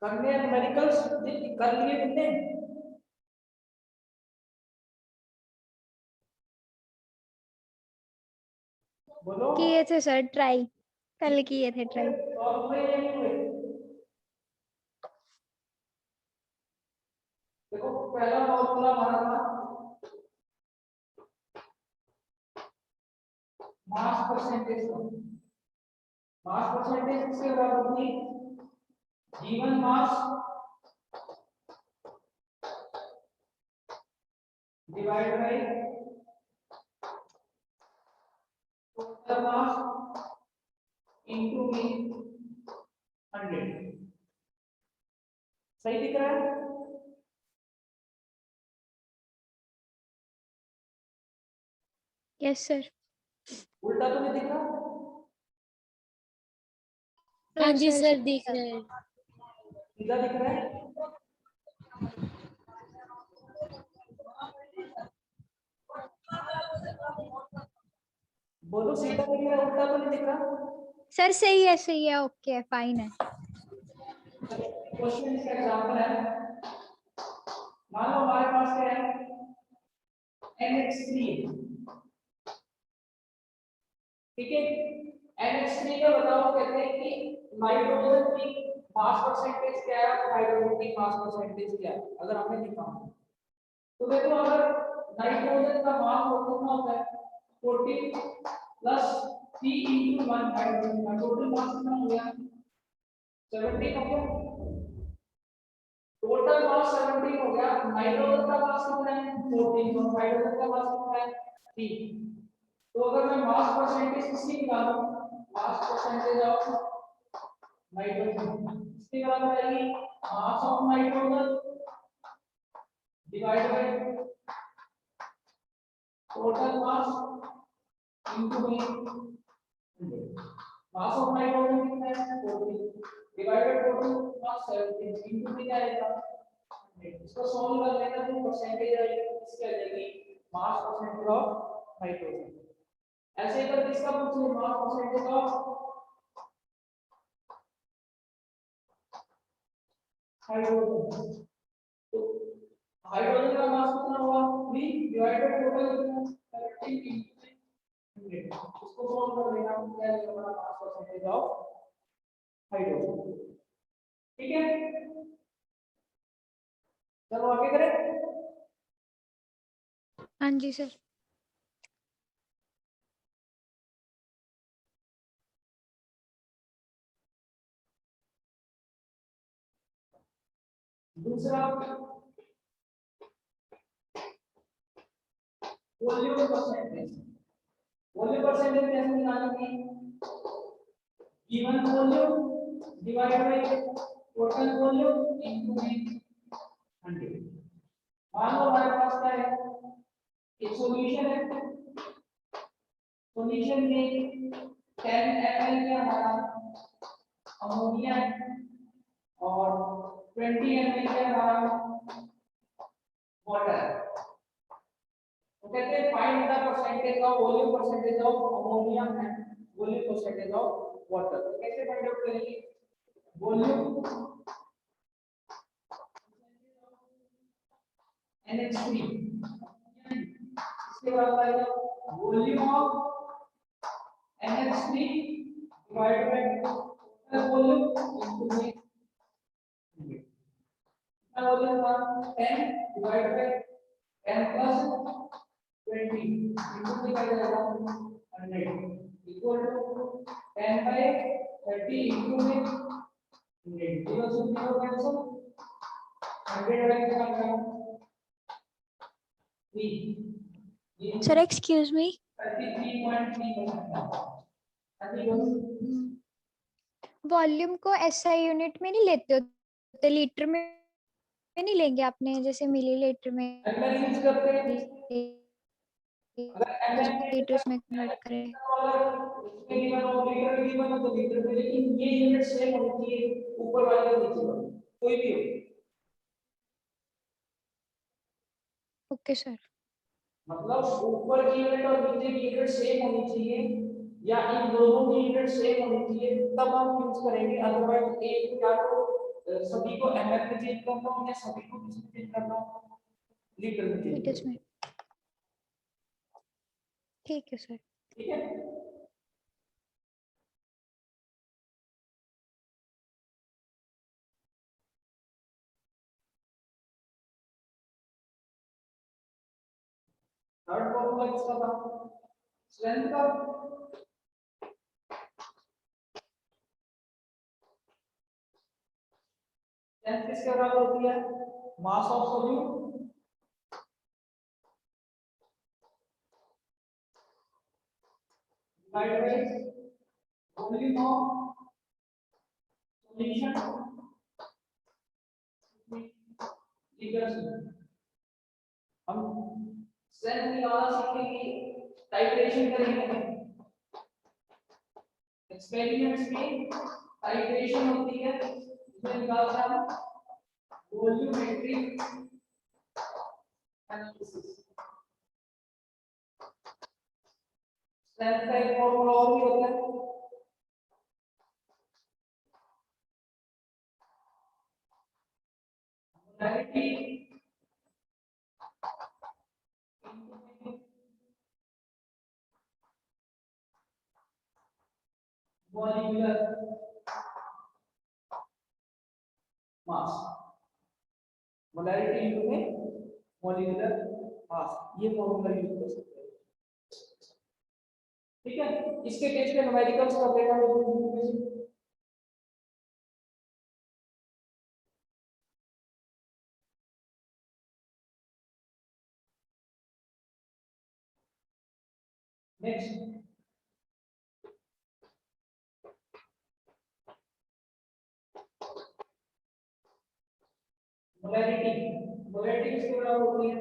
करने न्यूमेरिकल्स कर लिए कितने बोलो किए थे सर, ट्राई कल किए थे ट्राई। देखो पहला फॉर्मूला हमारा था मास परसेंटेज का। मास परसेंटेज किसके बराबर थी? Given mass divide by total mass into mean 100। सही दिख रहा है? Yes sir. उल्टा तो नहीं दिख रहा? हाँ जी सर, दिख रहा है। सीधा दिख रहा है? बोलो सीधा दिख रहा है, उल्टा तो नहीं दिख रहा? सर सही है, ओके फाइन है। क्वेश्चन का एग्जांपल है, मान लो हमारे पास क्या है NH3, ठीक है। NH3 का बताओ, कहते हैं कि नाइट्रोजन की मास परसेंटेज क्या है और हाइड्रोजन की मास परसेंटेज क्या है, अगर हमें लिखा हो तो देखो अगर नाइट्रोजन का मास कितना होता है 14 प्लस 3 into 1 हाइड्रोजन का टोटल मास कितना हो गया 17 हो गया। टोटल मास 17 हो गया। नाइट्रोजन का मास कितना है 14 और हाइड्रोजन का मास कितना है 3। तो अगर मैं मास परसेंटेज किसकी निकालूं, मास परसेंटेज ऑफ नाइट्रोजन इसकी बराबर आएगी mass of nitrogen divide by total mass into mean 100। Mass of nitrogen कितना है 14 divide by total mass 17 into mean आएगा 100। इसको सॉल्व कर लेना तो परसेंटेज आएगी इसकी आ जाएगी मास परसेंटेज ऑफ नाइट्रोजन। ऐसे ही अगर किसका पूछे मास परसेंटेज ऑफ हाइड्रोजन, तो हाइड्रोजन का मास कितना होगा 3 डिवाइड बाय टोटल कितना 17 into 100। इसको सॉल्व कर लेना क्या आएगा हमारा मास परसेंटेज ऑफ हाइड्रोजन। ठीक है, चलो आगे करें। हाँ जी सर। दूसरा वॉल्यूम परसेंटेज। वॉल्यूम परसेंटेज कैसे निकालेंगे, given volume divide by total volume into 100। मान लो हमारे पास क्या है एक सॉल्यूशन है, सॉल्यूशन में 10 ml का हमारा अमोनिया है और 20 ml का हमारा वाटर है। तो कहते हैं find the percentage of volume percentage of ammonia and volume percentage of water. तो कैसे फाइंड आउट करेंगे, वॉल्यूम NH3 इसके बराबर आएगा volume of NH3 divided by total volume into में 100। वॉल्यूम था 10 डिवाइडेड बाय 10 प्लस 20 इनटू में क्या जाएगा 100 इक्वल टू 10 बाय 30 इनटू में 100। 0 से 0 कैंसिल 100 बाय क्या आएगा 3। Sir excuse me, 33.3%। वॉल्यूम को SI यूनिट में नहीं लेते हो तो लीटर में नहीं लेंगे आपने, जैसे मिलीलीटर में एमएल यूज करते हैं। अगर एमएल लीटर्स में कन्वर्ट करें। उसमें गिवन हो लीटर में गिवन हो तो लीटर में, लेकिन ये यूनिट सेम होनी चाहिए ऊपर वाले और नीचे वाले कोई भी हो। Okay sir. मतलब ऊपर की यूनिट और नीचे की यूनिट सेम होनी चाहिए या इन दोनों की यूनिट सेम होनी चाहिए, तब हम यूज करेंगे। अदरवाइज एक या तो सभी को ml में चेंज करना हूं या सभी को किस में चेंज करना हूं? लीटर में चेंज लीटर्स में। ठीक है सर। ठीक है। थर्ड फॉर्मूला किसका था? स्ट्रेंथ का। स्ट्रेंथ किसके बराबर होती है? Mass of solute divide by volume of solution litres में। हम स्ट्रेंथ निकालना सीखेंगे, टाइट्रेशन करेंगे। एक्सपेरिमेंट्स में टाइट्रेशन होती है, इसमें निकालता है वॉल्यूमेट्रिक एनालिसिस। स्ट्रेंथ का एक फॉर्मूला और भी होता है, molarity molecular mass. Molarity into में मॉलिक्यूलर मास, ये फॉर्मूला यूज कर सकते हैं। ठीक है, इसके टेस्ट के न्यूमेरिकल्स कर देगा लोग। Next molarity. मोलैरिटी किसके बराबर होती है?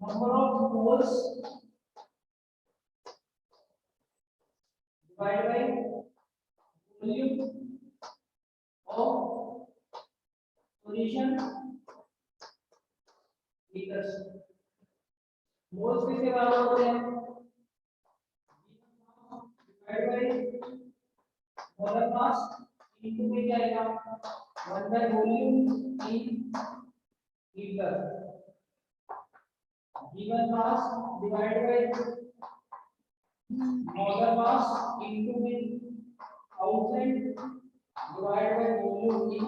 Number of moles divide by volume of solution litres. Moles किसके बराबर होते हैं? Divide by molar mass into में क्या आएगा? 1 by volume in litre. Given mass divide by molar mass into में 1000 divide by volume in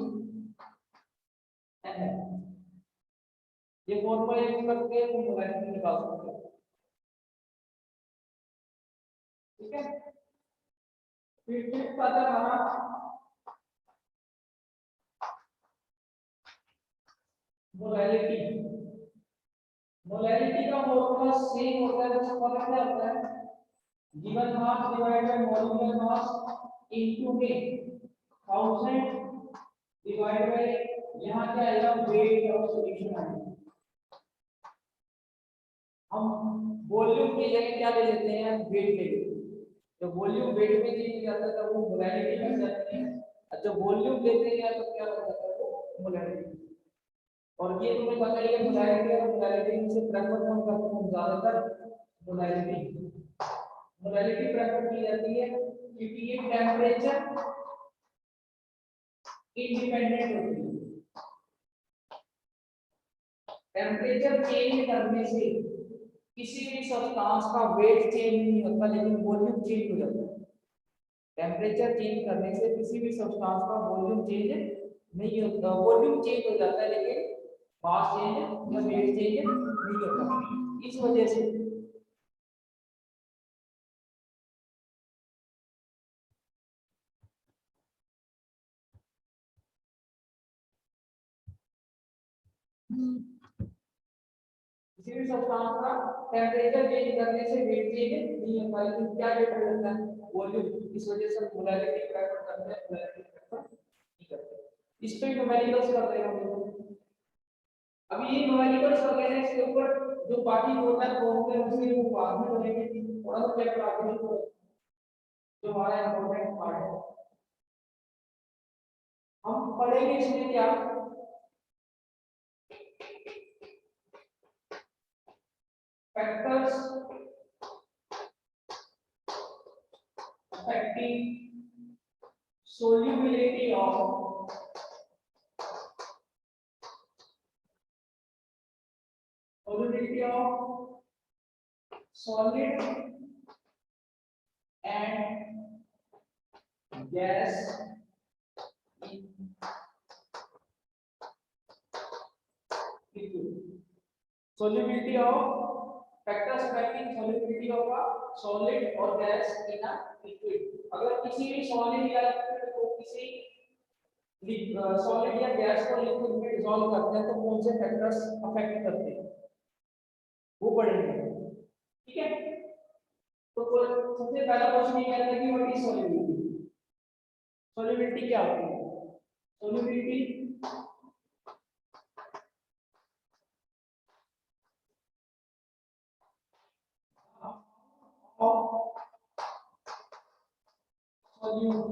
ml। ये formula use करके तुम मोलैरिटी निकाल सकते हो। ठीक है, फिर फिफ्थ आता है हमारा मोलैरिटी। मोलैरिटी का फॉर्मूला सेम होता है, बस फर्क क्या होता है? Given mass divide by molecular mass into में 1000 डिवाइड बाय यहां क्या आएगा? वेट ऑफ सॉल्यूशन आएगा। हम वॉल्यूम की जगह क्या ले लेते हैं? वेट ले लेते हैं। जब वॉल्यूम वेट में चेंज हो जाता है तब वो मोलैरिटी बन जाती है, और जब वॉल्यूम लेते हैं तो क्या हो जाता है? वो मोलैरिटी। और ये तुम्हें पता ही है, मोलैरिटी और मोलैरिटी में से प्रेफर कौन करते हैं? ज्यादातर मोलैरिटी। मोलैरिटी प्रेफर की जाती है क्योंकि ये टेंपरेचर इंडिपेंडेंट होती है। टेंपरेचर चेंज करने से किसी भी सब्सटेंस का वेट चेंज नहीं होता, लेकिन वॉल्यूम चेंज हो जाता है। टेंपरेचर चेंज करने से किसी भी सब्सटेंस का वॉल्यूम चेंज नहीं होता, वॉल्यूम चेंज हो जाता है लेकिन मास चेंज या वेट चेंज नहीं होता। इस वजह से किसी भी सब्सटेंस का टेंपरेचर चेंज करने से वेट चेंज नहीं होता, लेकिन क्या वेट हो जाता है? वॉल्यूम। इस वजह से मोलैरिटी प्रेफर करते हैं, मोलैरिटी प्रेफर नहीं करते। इस पे न्यूमेरिकल्स कर रहे हैं हम लोग। अभी ये न्यूमेरिकल्स कर रहे हैं, इसके ऊपर जो बाकी होता है फॉर्मूले उसके वो बाद में करेंगे। थोड़ा सा चैप्टर आगे जो हमारा इंपॉर्टेंट पार्ट है हम पढ़ेंगे। इसमें क्या? Factors affecting solubility of solubility of solid and gas in liquid. Solubility of factors affecting solubility of a solid or gas in a liquid. अगर किसी भी solid या liquid को किसी solid या gas को liquid में dissolve करते हैं तो कौन से factors affect करते हैं वो पढ़ेंगे, ठीक है। तो सबसे पहला क्वेश्चन ये कहता है कि व्हाट इज solubility। solubility क्या होती है? solubility of solute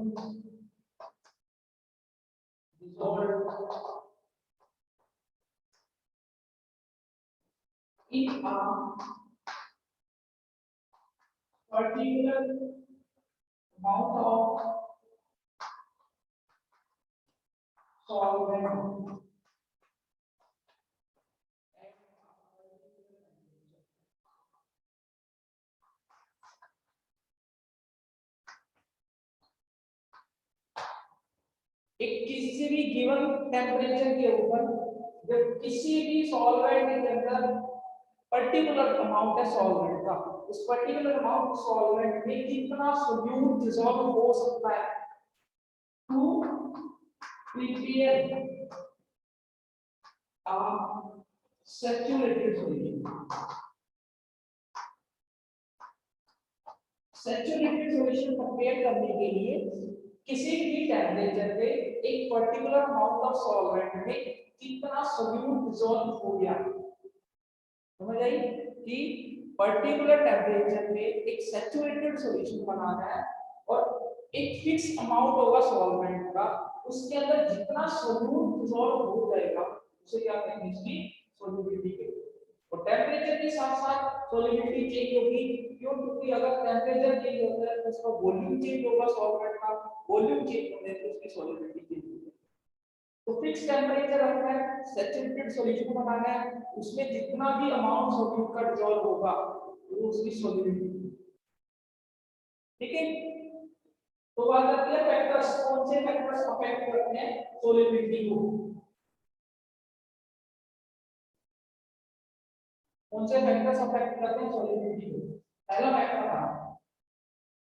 dissolved in a particular amount of solvent एक किसी भी गिवन टेम्परेचर के ऊपर जब किसी भी सॉल्वेंट के अंदर पर्टिकुलर अमाउंट है सॉल्वेंट का, उस पर्टिकुलर अमाउंट सॉल्वेंट में कितना सोल्यूट डिसॉल्व हो सकता है to prepare a saturated solution. Saturated solution prepare करने के लिए किसी भी टेम्परेचर पे एक पर्टिकुलर अमाउंट ऑफ सॉल्वेंट में कितना सोल्यूट डिसॉल्व हो गया, समझ आई कि पर्टिकुलर टेम्परेचर पे एक सैचुरेटेड सॉल्यूशन बनाना है और एक फिक्स अमाउंट होगा सॉल्वेंट का, उसके अंदर जितना सोल्यूट डिसॉल्व हो जाएगा उसे क्या कहेंगे, इसकी सोल्यूबिलिटी कहेंगे। और टेम्परेचर के साथ साथ सोल्यूबिलिटी चेंज होगी, क्यों? क्योंकि अगर टेम्परेचर चेंज होता है तो उसका वॉल्यूम चेंज होगा, सॉल्वेंट का वॉल्यूम चेंज होने से उसकी सोल्यूबिलिटी चेंज होगी। तो फिक्स टेम्परेचर रखना है, सैचुरेटेड सॉल्यूशन बनाना है, उसमें जितना भी अमाउंट सोल्यूट का डिसॉल्व होगा वो उसकी सोल्यूबिलिटी, ठीक है। तो बात आती है फैक्टर्स, कौन से फैक्टर्स अफेक्ट करते हैं सोल्यूबिलिटी को, कौन से फैक्टर्स अफेक्ट करते हैं सोल्यूबिलिटी को। पहला फैक्टर था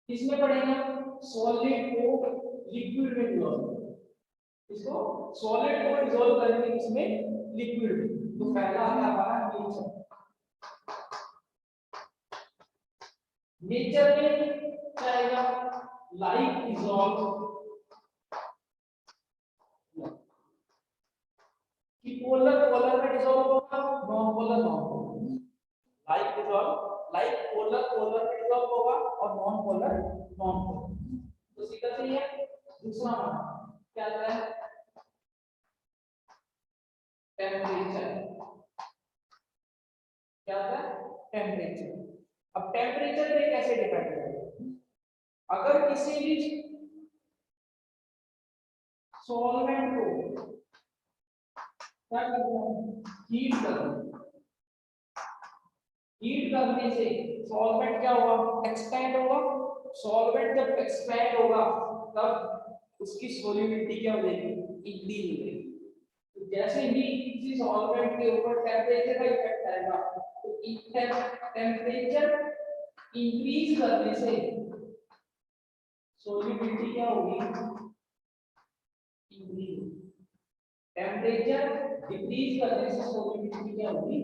किसमें पढ़ेंगे, सॉलिड को लिक्विड में डिसॉल्व, इसको सॉलिड को डिसॉल्व करेंगे किसमें, लिक्विड में। तो पहला है हमारा नेचर। नेचर में क्या आएगा, लाइक डिसॉल्व कि पोलर पोलर में डिसॉल्व होगा, non polar non polar, like dissolve like polar polar में डिसॉल्व होगा और नॉन पोलर नॉन पोलर। तो सीधा सही है। दूसरा क्या आता है, टेम्परेचर। क्या होता है, टेम्परेचर। अब टेम्परेचर पे कैसे डिपेंड करेगा, अगर किसी भी सॉल्वेंट को क्या करना है, हीट करना, हीट करने से सॉल्वेंट क्या होगा, एक्सपैंड होगा। सॉल्वेंट जब एक्सपैंड होगा तब उसकी सोल्यूबिलिटी क्या हो जाएगी, इंक्रीज हो जाएगी। तो जैसे ही किसी सॉल्वेंट के ऊपर टेम्परेचर का इफेक्ट आएगा तो टेम्परेचर इंक्रीज करने से सोल्यूबिलिटी क्या होगी, इंक्रीज। टेम्परेचर डिक्रीज करने से सोल्यूबिलिटी क्या होगी,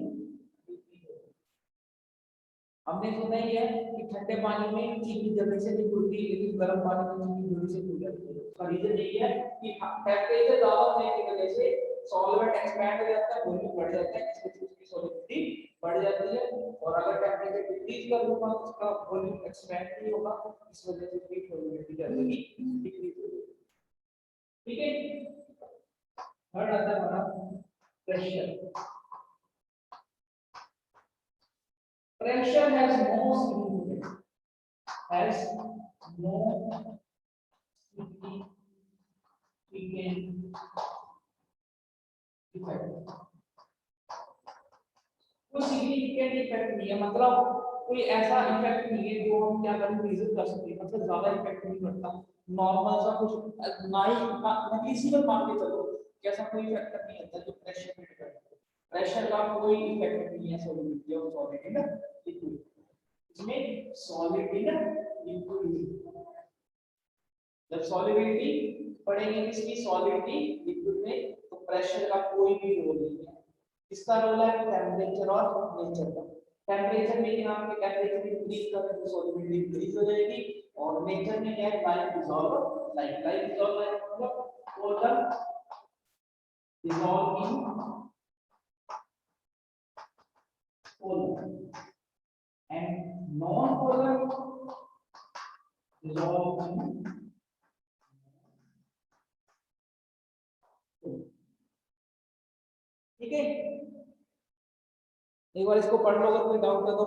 हमने सुना ही है कि ठंडे पानी में चीनी जल्दी से नहीं घुलती लेकिन गर्म पानी में चीनी जल्दी से घुल जाती है। उसका रीजन यही है कि टेम्परेचर ज्यादा होने की वजह से सॉल्वेंट एक्सपैंड हो जाता है, वॉल्यूम बढ़ जाता है, इससे उसकी सॉल्युबिलिटी बढ़ जाती है। और अगर टेम्परेचर डिक्रीज कर दूंगा तो उसका वॉल्यूम एक्सपैंड नहीं होगा, इस वजह से उसकी सॉल्युबिलिटी क्या होगी, डिक्रीज होगी, ठीक है। थर्ड आता है हमारा pressure. Pressure has no significance, has no significant effect. कोई सिग्निफिकेंट इफेक्ट नहीं है, मतलब कोई ऐसा इफेक्ट नहीं है जो हम क्या करें रीजन कर सकते हैं, मतलब ज्यादा इफेक्ट नहीं करता, नॉर्मल सा कुछ ना ही नेग्लिजिबल मान के चलो कि ऐसा कोई फैक्टर नहीं आता जो प्रेशर में डिपेंड है। प्रेशर का कोई इफेक्ट नहीं है सॉलिडिटी और सॉलिड है ना लिक्विड, इसमें सॉलिड है ना लिक्विड, जब सॉलिडिटी पढ़ेंगे किसकी सॉलिडिटी लिक्विड में तो प्रेशर का कोई भी रोल नहीं है। इसका रोल है टेम्परेचर और नेचर का। टेम्परेचर में यहाँ पे टेम्परेचर इंक्रीज करें तो सॉलिडिटी इंक्रीज हो जाएगी, और नेचर में क्या है लाइक डिसॉल्व लाइक डिसॉल्व मतलब water dissolve in polar and non-polar dissolve in ठीक है, एक बार इसको पढ़ लो, अगर कोई डाउट है तो